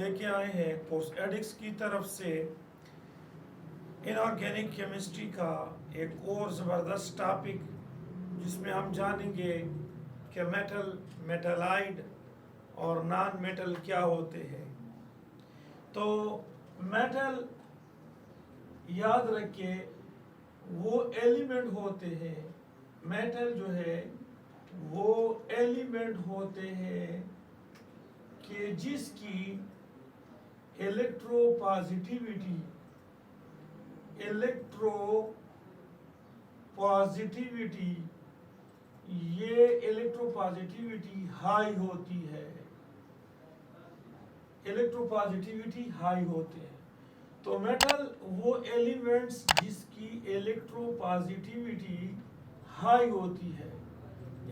लेके आए हैं कोर्स एडिक्स की तरफ से इनऑर्गेनिक केमिस्ट्री का एक और ज़बरदस्त टॉपिक, जिसमें हम जानेंगे कि मेटल, मेटलाइड और नॉन मेटल क्या होते हैं। तो मेटल याद रखिए वो एलिमेंट होते हैं, मेटल जो है वो एलिमेंट होते हैं कि जिसकी इलेक्ट्रोपॉजिटिविटी ये इलेक्ट्रोपॉजिटिविटी हाई होती है, इलेक्ट्रोपॉजिटिविटी हाई होते हैं। तो मेटल वो एलिमेंट्स जिसकी इलेक्ट्रोपॉजिटिविटी हाई होती है,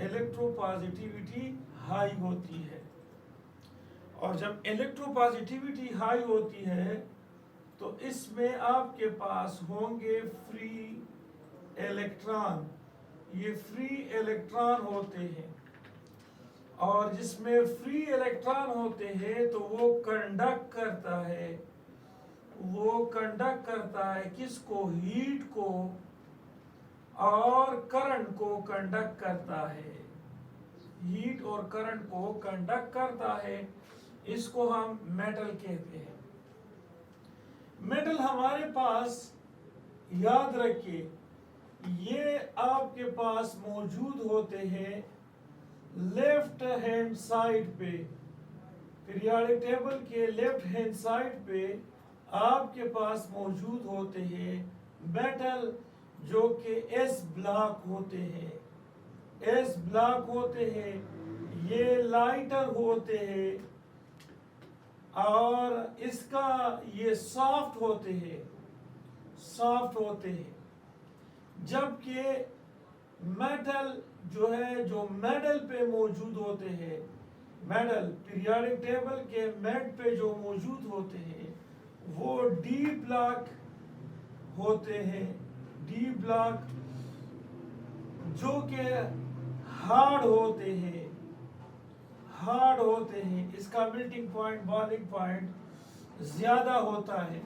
इलेक्ट्रोपॉजिटिविटी हाई होती है। और जब इलेक्ट्रोपॉजिटिविटी हाई होती है तो इसमें आपके पास होंगे फ्री इलेक्ट्रॉन, ये फ्री इलेक्ट्रॉन होते हैं। और जिसमें फ्री इलेक्ट्रॉन होते हैं तो वो कंडक्ट करता है किसको? हीट को और करंट को कंडक्ट करता है, हीट और करंट को कंडक्ट करता है। इसको हम मेटल कहते हैं। मेटल हमारे पास याद रखिए ये आपके पास मौजूद होते हैं लेफ्ट हैंड साइड पे, पीरियोडिक टेबल के लेफ्ट हैंड साइड पे आपके पास मौजूद होते हैं मेटल जो कि एस ब्लॉक होते हैं, एस ब्लॉक होते हैं, ये लाइटर होते हैं और इसका ये सॉफ्ट होते हैं, सॉफ्ट होते हैं। जबकि मेटल जो है जो मेडल पे मौजूद होते हैं, मेडल पीरियोडिक टेबल के मेड पे जो मौजूद होते हैं वो डी ब्लॉक होते हैं, डी ब्लॉक जो कि हार्ड होते हैं, हार्ड होते हैं। इसका मेल्टिंग पॉइंट, बॉइलिंग पॉइंट ज्यादा होता है,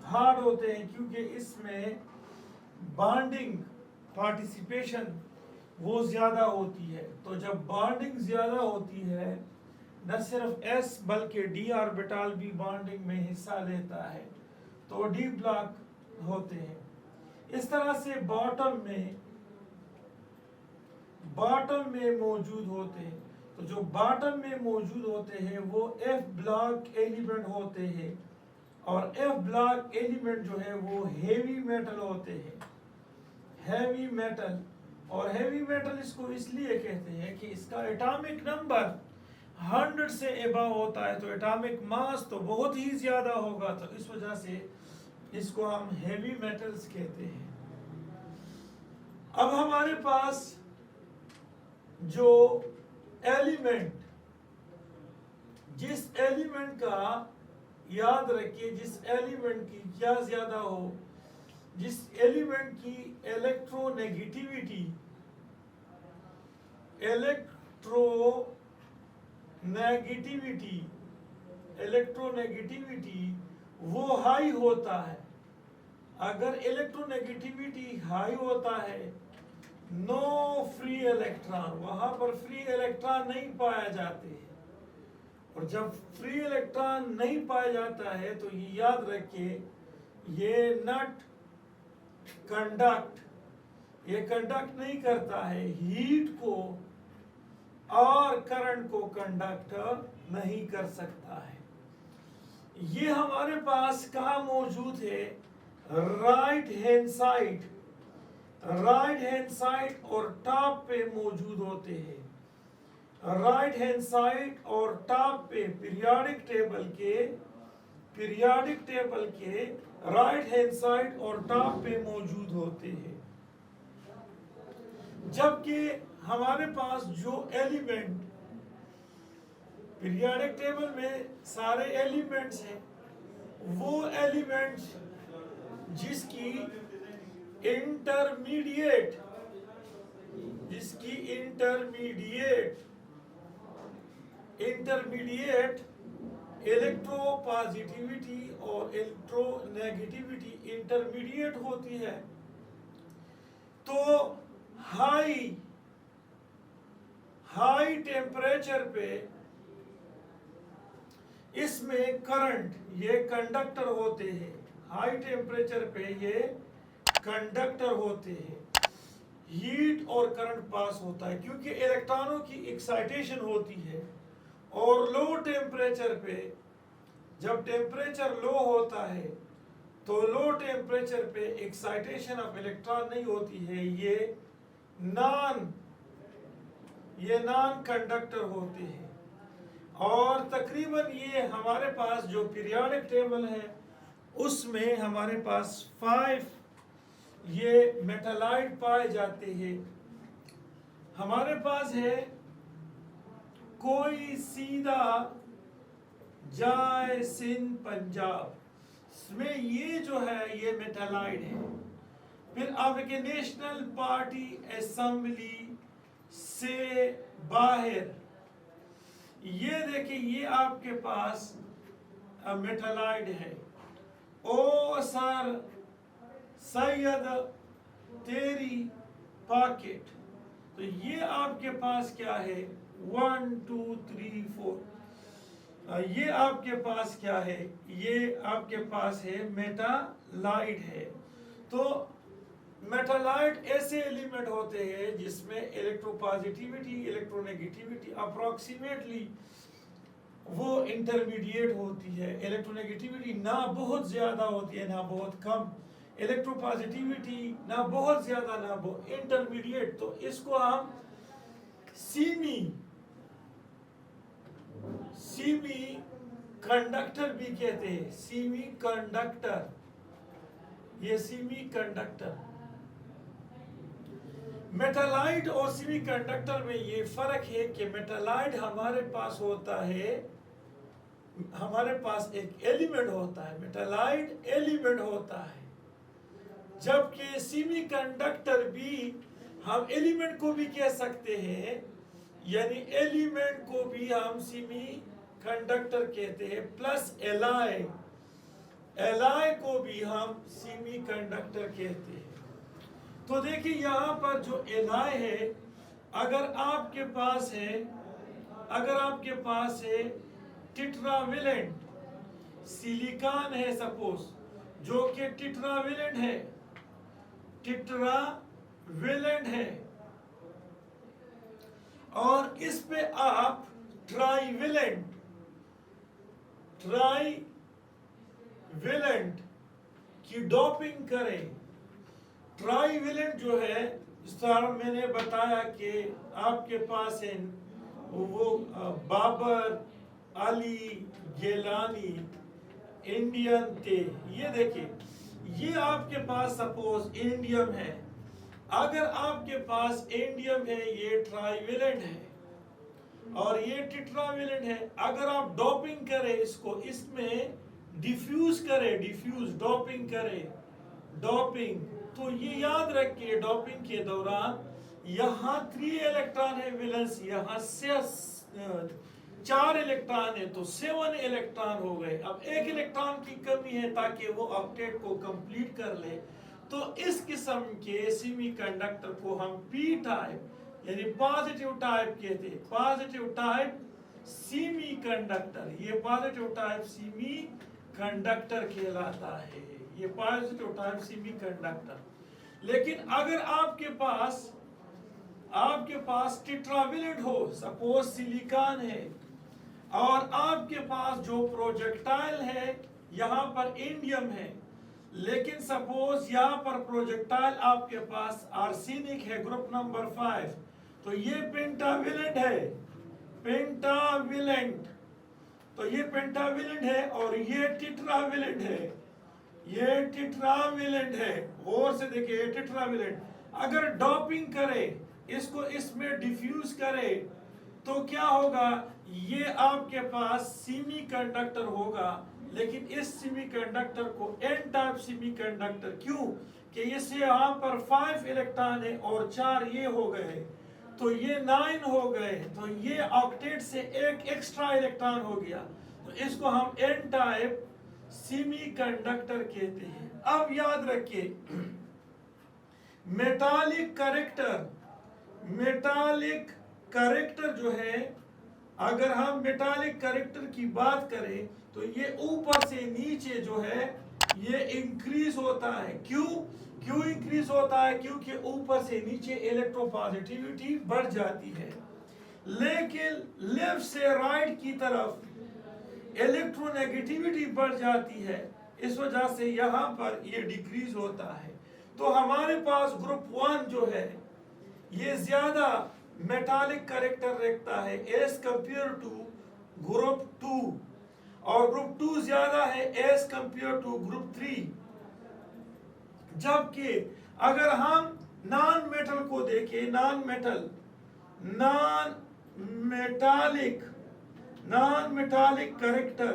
हार्ड होते हैं क्योंकि इसमें बॉन्डिंग पार्टिसिपेशन वो ज्यादा होती है। तो जब बॉन्डिंग ज्यादा होती है न सिर्फ एस बल्कि डी ऑर्बिटल भी बॉन्डिंग में हिस्सा लेता है तो डी ब्लॉक होते हैं। इस तरह से बॉटम में मौजूद होते हैं। तो जो बॉटम में मौजूद होते हैं वो एफ ब्लॉक एलिमेंट होते हैं और एफ ब्लॉक एलिमेंट जो है वो हेवी मेटल होते हैं, हेवी मेटल। और हेवी मेटल इसको इसलिए कहते हैं कि इसका एटॉमिक नंबर 100 से अबव होता है, तो एटॉमिक मास तो बहुत ही ज्यादा होगा, तो इस वजह से इसको हम हेवी मेटल्स कहते हैं। अब हमारे पास जो एलिमेंट, जिस एलिमेंट का याद रखिए, जिस एलिमेंट की क्या ज्यादा हो, जिस एलिमेंट की इलेक्ट्रोनेगेटिविटी वो हाई होता है। अगर इलेक्ट्रोनेगेटिविटी हाई होता है, नो फ्री इलेक्ट्रॉन, वहां पर फ्री इलेक्ट्रॉन नहीं पाया जाते हैं। और जब फ्री इलेक्ट्रॉन नहीं पाया जाता है तो ये याद रखिए ये नट कंडक्ट, ये कंडक्ट नहीं करता है, हीट को और करंट को कंडक्ट नहीं कर सकता है। ये हमारे पास कहाँ मौजूद है? Right hand side, right hand side और टॉप पे मौजूद होते हैं। राइट हैंड साइड और टॉप पे पीरियोडिक टेबल के राइट हैंड साइड और टॉप पे मौजूद होते हैं। जबकि हमारे पास जो एलिमेंट पीरियोडिक टेबल में सारे एलिमेंट्स हैं, वो एलिमेंट्स जिसकी इंटरमीडिएट इलेक्ट्रोपॉजिटिविटी और इलेक्ट्रोनेगेटिविटी इंटरमीडिएट होती है, तो हाई टेम्परेचर पे इसमें करंट, ये कंडक्टर होते हैं, हाई टेम्परेचर पे ये कंडक्टर होते हैं, हीट और करंट पास होता है क्योंकि इलेक्ट्रॉनों की एक्साइटेशन होती है। और लो टेम्परेचर पे, जब टेम्परेचर लो होता है तो लो टेम्परेचर पे एक्साइटेशन ऑफ इलेक्ट्रॉन नहीं होती है, ये नॉन कंडक्टर होते हैं। और तकरीबन ये हमारे पास जो पीरियोडिक टेबल है उसमें हमारे पास 5 ये मेटालाइट पाए जाते हैं। हमारे पास है कोई सीधा जाए सिंध पंजाब, इसमें ये जो है ये मेटालाइट है। फिर आपके नेशनल पार्टी असेंबली से बाहर ये देखिए, ये आपके पास मेटालाइट है। ओ सर सैयद तेरी पॉकेट, तो ये आपके पास क्या है, 1 2 3 4, ये आपके पास क्या है, ये आपके पास है मेटालाइट है। तो मेटालाइट ऐसे एलिमेंट होते हैं जिसमें इलेक्ट्रोपॉजिटिविटी इलेक्ट्रोनेगेटिविटी अप्रोक्सीमेटली वो इंटरमीडिएट होती है। इलेक्ट्रोनेगेटिविटी ना बहुत ज्यादा होती है ना बहुत कम, इलेक्ट्रोपॉजिटिविटी ना बहुत ज्यादा ना बहुत इंटरमीडिएट। तो इसको हम सीमी कंडक्टर भी कहते हैं, सीमी कंडक्टर, ये सीमी कंडक्टर। मेटालाइट और सेमी कंडक्टर में ये फर्क है कि मेटालाइट हमारे पास होता है, हमारे पास एक एलिमेंट होता है, मेटालाइट एलिमेंट होता है, जबकि सेमी कंडक्टर भी हम एलिमेंट को भी कह सकते हैं, यानी एलिमेंट को भी हम सेमी कंडक्टर कहते हैं, प्लस एलाई को भी हम सेमी कंडक्टर कहते हैं। तो देखिए यहाँ पर जो एलाई है, अगर आपके पास है टेट्रावेलेंट सिलिकॉन है सपोज, जो कि टेट्रावेलेंट है, और इस पे आप ट्राइवेलेंट की डोपिंग करें। ट्राइवेलेंट जो है, इस तरह मैंने बताया कि आपके पास है वो बाबर अली गिलानी इंडियन थे, ये देखिए, ये आपके पास सपोज इंडियम है, अगर आपके पास इंडियम है, ये ट्राइवेलेंट है और ये टेट्रावेलेंट है, अगर आप डोपिंग करें इसको, इसमें डिफ्यूज डोपिंग, तो ये याद रखिए डोपिंग के दौरान यहाँ 3 इलेक्ट्रॉन है वैलेंस, यहाँ से 4 इलेक्ट्रॉन है, तो 7 इलेक्ट्रॉन हो गए। अब 1 इलेक्ट्रॉन की कमी है ताकि वो ऑक्टेट को कंप्लीट कर ले, तो इस किस्म के सेमी कंडक्टर को हम पी टाइप यानी पॉजिटिव टाइप कहते हैं, पॉजिटिव टाइप सेमी कंडक्टर, ये पॉजिटिव टाइप सेमी कंडक्टर कहलाता है, ये पॉजिटिव टाइप सेमी कंडक्टर। लेकिन अगर आपके पास टेट्रावेलेंट हो, सपोज सिलिकॉन है, और आपके पास जो प्रोजेक्टाइल है यहाँ पर इंडियम है, लेकिन सपोज यहाँ पर प्रोजेक्टाइल आपके पास आर्सेनिक है, ग्रुप नंबर 5, तो ये पेंटावेलेंट है, और ये टेट्रावेलेंट है, और से देखिए टेट्रावेलेंट। अगर डोपिंग करे इसको, इसमें डिफ्यूज करे, तो क्या होगा, ये आपके पास सेमी कंडक्टर होगा, लेकिन इस सेमी कंडक्टर को एन टाइप सेमी कंडक्टर, क्यों कि इससे यहाँ पर 5 इलेक्ट्रॉन है और 4 ये हो गए, तो ये 9 हो गए, तो ये ऑक्टेट से एक एक्स्ट्रा इलेक्ट्रॉन हो गया, तो इसको हम एन टाइप सेमीकंडक्टर कहते हैं। अब याद रखिए, मेटालिक करेक्टर जो है, अगर हम मेटालिक करेक्टर की बात करें तो ये ऊपर से नीचे जो है ये इंक्रीज होता है। क्यों इंक्रीज होता है? क्योंकि ऊपर से नीचे इलेक्ट्रोपॉजिटिविटी बढ़ जाती है, लेकिन लेफ्ट से राइट की तरफ इलेक्ट्रोनेगेटिविटी बढ़ जाती है। इस वजह से यहाँ पर ये डिक्रीज होता है। तो हमारे पास ग्रुप 1 जो है ये ज्यादा मेटालिक करेक्टर रखता है एज कंपेयर टू ग्रुप 2, और ग्रुप 2 ज्यादा है एज कंपेयर टू ग्रुप 3। जबकि अगर हम नॉन मेटल को देखें, नॉन मेटालिक करेक्टर,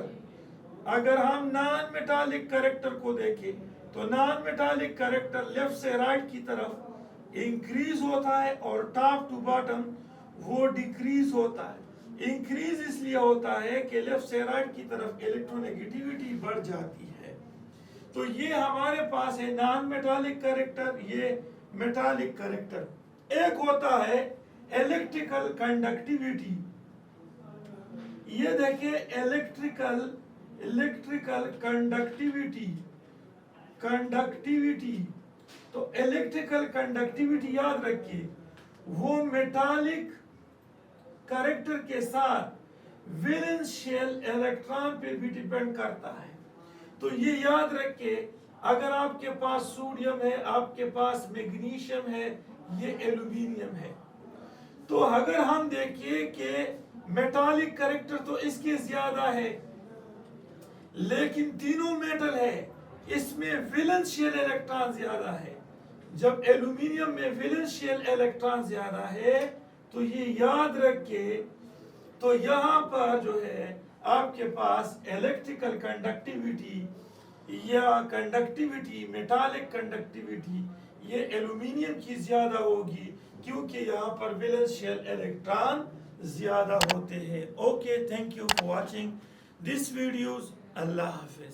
अगर हम नॉन मेटालिक करेक्टर को देखें तो नॉन मेटालिक करेक्टर लेफ्ट से राइट की तरफ इंक्रीज होता है और टॉप टू बॉटम वो डिक्रीज होता है। इंक्रीज इसलिए होता है कि लेफ्ट से राइट की तरफ इलेक्ट्रोनेगेटिविटी बढ़ जाती है। तो ये हमारे पास है नॉन मेटालिक करेक्टर, ये मेटालिक करेक्टर। एक होता है इलेक्ट्रिकल कंडक्टिविटी। ये देखिए इलेक्ट्रिकल कंडक्टिविटी। तो इलेक्ट्रिकल कंडक्टिविटी याद रखिए, वो मेटालिक करेक्टर के साथ वैलेंस शेल इलेक्ट्रॉन पे भी डिपेंड करता है। तो ये याद रखिए, अगर आपके पास सोडियम है, आपके पास मैग्नीशियम है, ये एल्यूमिनियम है, तो अगर हम देखिए कि मेटालिक करेक्टर तो इसके ज्यादा है, लेकिन तीनों मेटल है, इसमें वैलेंस शेल इलेक्ट्रॉन ज्यादा है। जब एल्यूमिनियम में वैलेंस शेल इलेक्ट्रॉन ज्यादा है तो ये याद रखिए, तो यहाँ पर जो है आपके पास इलेक्ट्रिकल कंडक्टिविटी या कंडक्टिविटी, मेटालिक कंडक्टिविटी, ये एल्यूमिनियम की ज्यादा होगी क्योंकि यहाँ पर वैलेंस शेल इलेक्ट्रॉन ज्यादा होते हैं। Okay, thank you for watching this videos. Allah Hafiz.